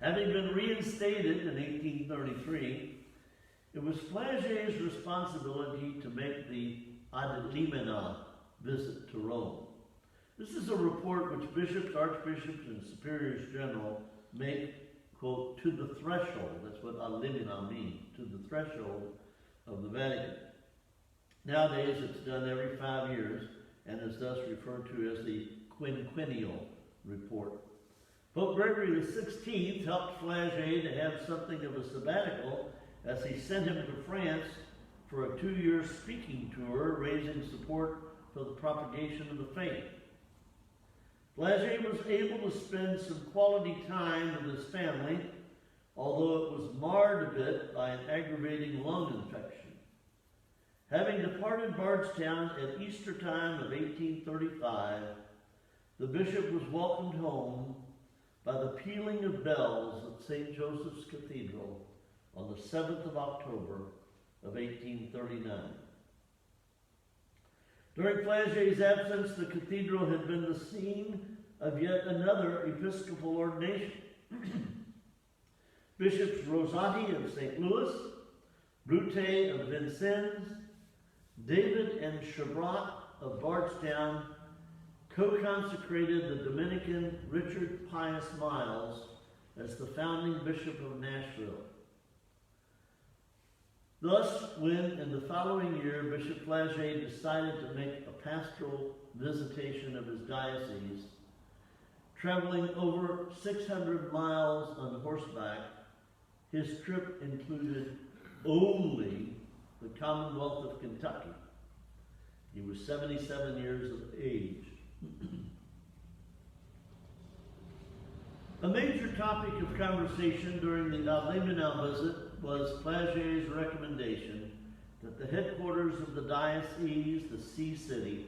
Having been reinstated in 1833, it was Flaget's responsibility to make the Ad Limina visit to Rome. This is a report which bishops, archbishops, and superiors general make, quote, to the threshold. That's what Ad Limina means, to the threshold of the Vatican. Nowadays, it's done every 5 years and is thus referred to as the quinquennial report. Pope Gregory XVI helped Flaget to have something of a sabbatical as he sent him to France for a 2-year speaking tour, raising support for the propagation of the faith. Flaget was able to spend some quality time with his family, although it was marred a bit by an aggravating lung infection. Having departed Bardstown at Easter time of 1835, the bishop was welcomed home by the pealing of bells at St. Joseph's Cathedral on the 7th of October of 1839. During Flaget's absence, the cathedral had been the scene of yet another episcopal ordination. Bishops Rosati of St. Louis, Brute of Vincennes, David and Chevrat of Bardstown co-consecrated the Dominican Richard Pius Miles as the founding bishop of Nashville. Thus, when in the following year Bishop Flaget decided to make a pastoral visitation of his diocese, traveling over 600 miles on horseback, his trip included only the Commonwealth of Kentucky. He was 77 years of age. A major topic of conversation during the Ad Limina visit was Flaget's recommendation that the headquarters of the diocese, the See City,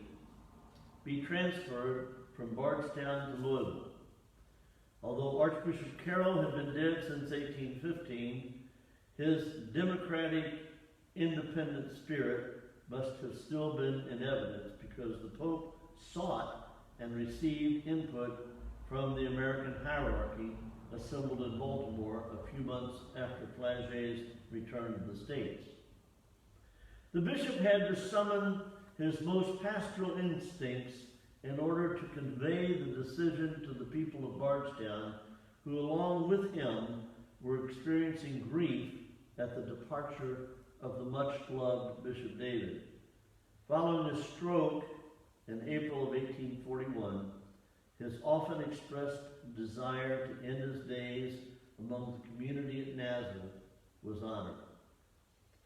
be transferred from Bardstown to Louisville. Although Archbishop Carroll had been dead since 1815, his democratic, independent spirit must have still been in evidence because the Pope sought and received input from the American hierarchy assembled in Baltimore a few months after Flaget's return to the States. The bishop had to summon his most pastoral instincts in order to convey the decision to the people of Bardstown, who along with him were experiencing grief at the departure of the much-loved Bishop David. Following a stroke in April of 1841, his often expressed desire to end his days among the community at Nazareth was honored.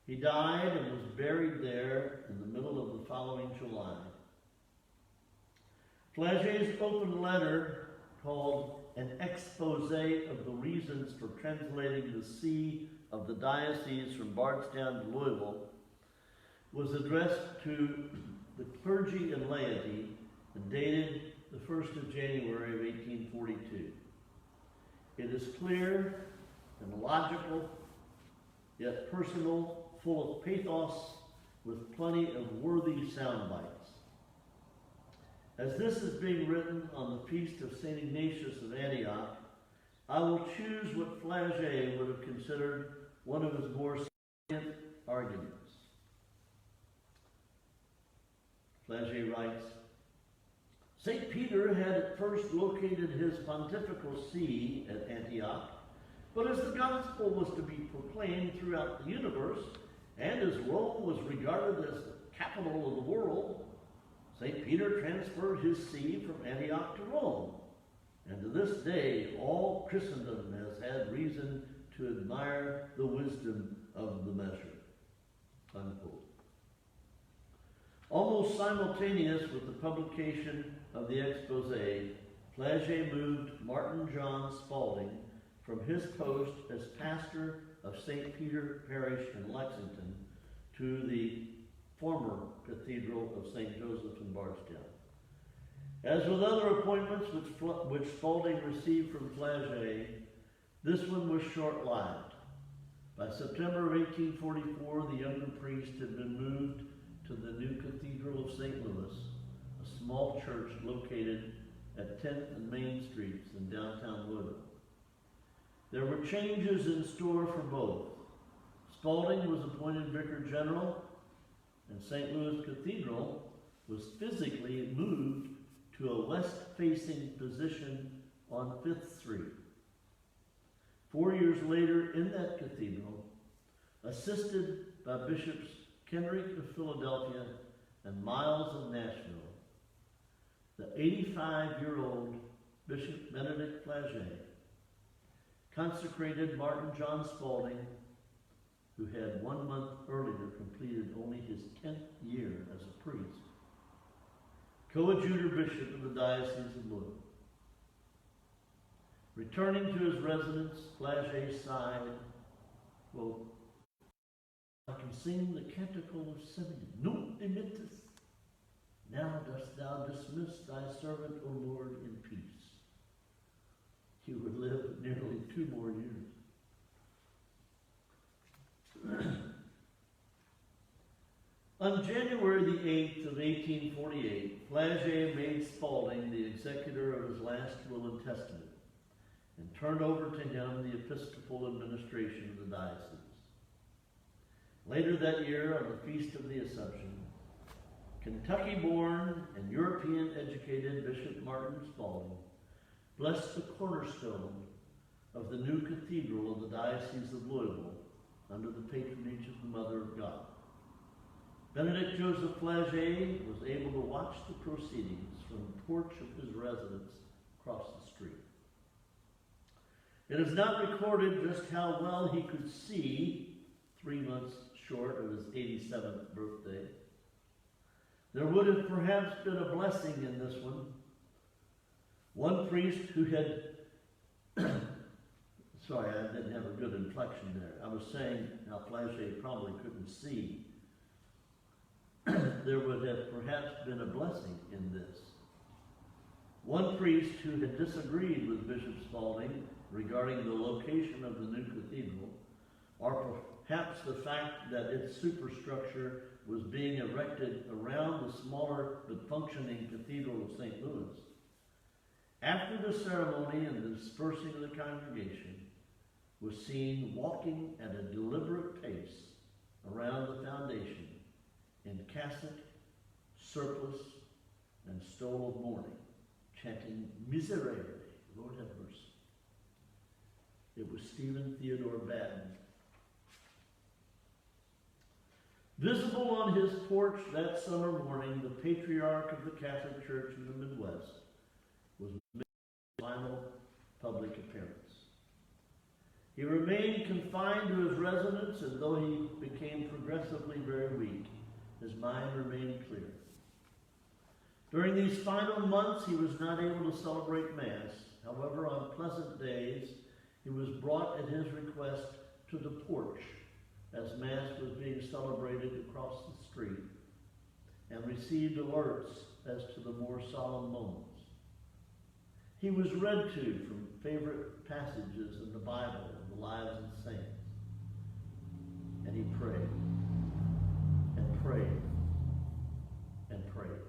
He died and was buried there in the middle of the following July. Flaget's open letter, called an expose of the reasons for translating the see of the diocese from Bardstown to Louisville, was addressed to the clergy and laity and dated the 1st of January of 1842. It is clear and logical, yet personal, full of pathos, with plenty of worthy sound bites. As this is being written on the feast of St. Ignatius of Antioch, I will choose what Flaget would have considered one of his more salient arguments. Flagey writes, St. Peter had at first located his pontifical see at Antioch, but as the gospel was to be proclaimed throughout the universe, and as Rome was regarded as the capital of the world, St. Peter transferred his see from Antioch to Rome. And to this day, all Christendom has had reason to admire the wisdom of the measure. Unquote. Almost simultaneous with the publication of the expose, Flagey moved Martin John Spaulding from his post as pastor of St. Peter Parish in Lexington to the former Cathedral of St. Joseph in Bardstown. As with other appointments which Spaulding received from Flagey, this one was short-lived. By September of 1844, the younger priest had been moved to the new Cathedral of St. Louis, a small church located at 10th and Main Streets in downtown Louisville. There were changes in store for both. Spaulding was appointed Vicar General, and St. Louis Cathedral was physically moved to a west-facing position on 5th Street. 4 years later, in that cathedral, assisted by Bishops Kenrick of Philadelphia and Miles of Nashville, the 85-year-old Bishop Benedict Flagey consecrated Martin John Spaulding, who had 1 month earlier completed only his 10th year as a priest, coadjutor bishop of the Diocese of Louisville. Returning to his residence, Flagey sighed, quote, I can sing the canticle of Simeon, Nunc dimittis. Now dost thou dismiss thy servant, O Lord, in peace. He would live nearly 2 more years. On January the 8th of 1848, Flagey made Spaulding the executor of his last will and testament and turned over to him the episcopal administration of the diocese. Later that year, on the Feast of the Assumption, Kentucky-born and European-educated Bishop Martin Spaulding blessed the cornerstone of the new cathedral of the Diocese of Louisville under the patronage of the Mother of God. Benedict Joseph Flagey was able to watch the proceedings from the porch of his residence across the street. It is not recorded just how well he could see 3 months short of his 87th birthday. There would have perhaps been a blessing in this one. One priest who had, sorry, I didn't have a good inflection there. I was saying how Flagey probably couldn't see. There would have perhaps been a blessing in this. One priest who had disagreed with Bishop Spaulding regarding the location of the new cathedral, or perhaps the fact that its superstructure was being erected around the smaller but functioning Cathedral of St. Louis, after the ceremony and the dispersing of the congregation, was seen walking at a deliberate pace around the foundation in cassock, surplice, and stole of mourning, chanting Miserere, Lord have mercy. It was Stephen Theodore Batten. Visible on his porch that summer morning, the patriarch of the Catholic Church in the Midwest was making his final public appearance. He remained confined to his residence, and though he became progressively very weak, his mind remained clear. During these final months, he was not able to celebrate Mass. However, on pleasant days, he was brought at his request to the porch as Mass was being celebrated across the street, and received alerts as to the more solemn moments. He was read to from favorite passages in the Bible and the lives of the saints. And he prayed, and prayed, and prayed.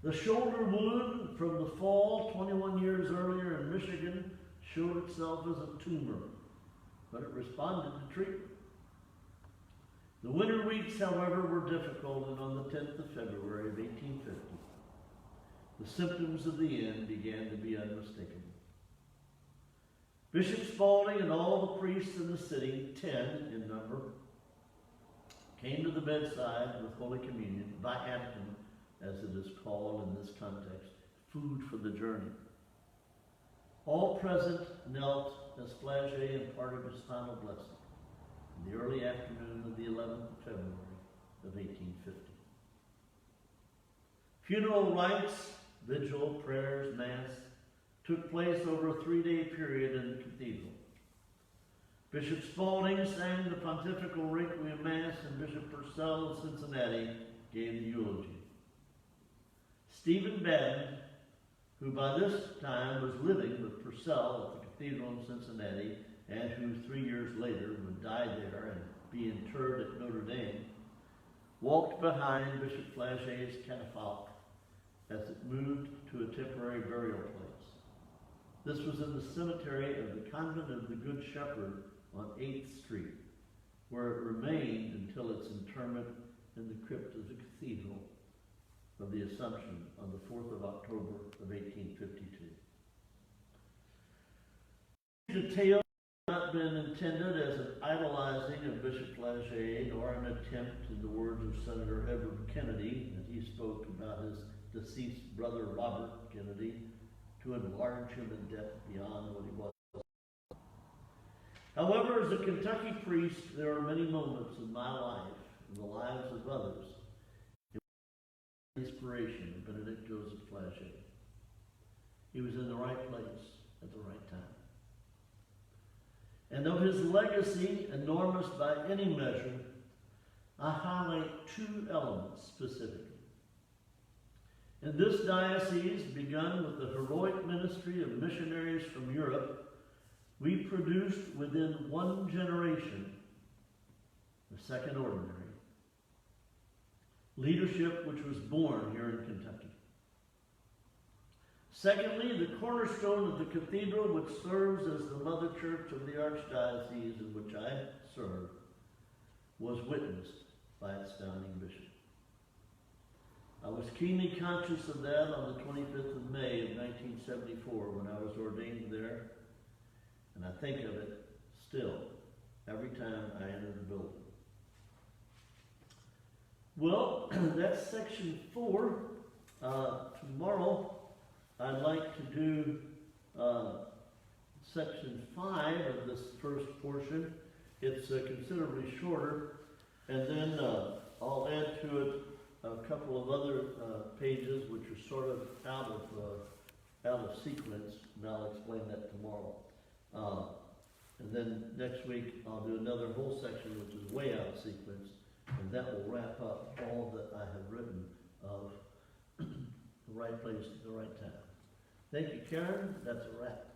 The shoulder wound from the fall 21 years earlier in Michigan showed itself as a tumor, but it responded to treatment. The winter weeks, however, were difficult, and on the 10th of February of 1850, the symptoms of the end began to be unmistakable. Bishop Spalding and all the priests in the city, 10 in number, came to the bedside with Holy Communion, viaticum, as it is called in this context, food for the journey. All present knelt as Flagey imparted his final blessing in the early afternoon of the 11th of February of 1850. Funeral rites, vigil, prayers, mass, took place over a 3-day period in the cathedral. Bishop Spalding sang the pontifical Requiem Mass, and Bishop Purcell of Cincinnati gave the eulogy. Stephen Batten, who by this time was living with Purcell at the cathedral in Cincinnati, and who 3 years later would die there and be interred at Notre Dame, walked behind Bishop Flagey's catafalque as it moved to a temporary burial place. This was in the cemetery of the Convent of the Good Shepherd on 8th Street, where it remained until its interment in the crypt of the Cathedral of the Assumption on the 4th of October of 1852. These details have not been intended as an idolizing of Bishop Flagey, nor an attempt, in the words of Senator Edward Kennedy, as he spoke about his deceased brother Robert Kennedy, to enlarge him in depth beyond what he was. However, as a Kentucky priest, there are many moments in my life, in the lives of others, in inspiration of Benedict Joseph Flagey. He was in the right place at the right time. And of his legacy, enormous by any measure, I highlight 2 elements specifically. In this diocese, begun with the heroic ministry of missionaries from Europe, we produced within 1 generation the second ordinary. Leadership which was born here in Kentucky. Secondly, the cornerstone of the cathedral, which serves as the mother church of the archdiocese in which I serve, was witnessed by its founding bishop. I was keenly conscious of that on the 25th of May of 1974 when I was ordained there, and I think of it still every time I enter the building. Well, that's section 4. Tomorrow I'd like to do section 5 of this first portion. It's considerably shorter, and then I'll add to it a couple of other pages which are sort of out of sequence, and I'll explain that tomorrow. And then next week I'll do another whole section which is way out of sequence, and that will wrap up all that I have written of the right place at the right time. Thank you, Karen. That's a wrap.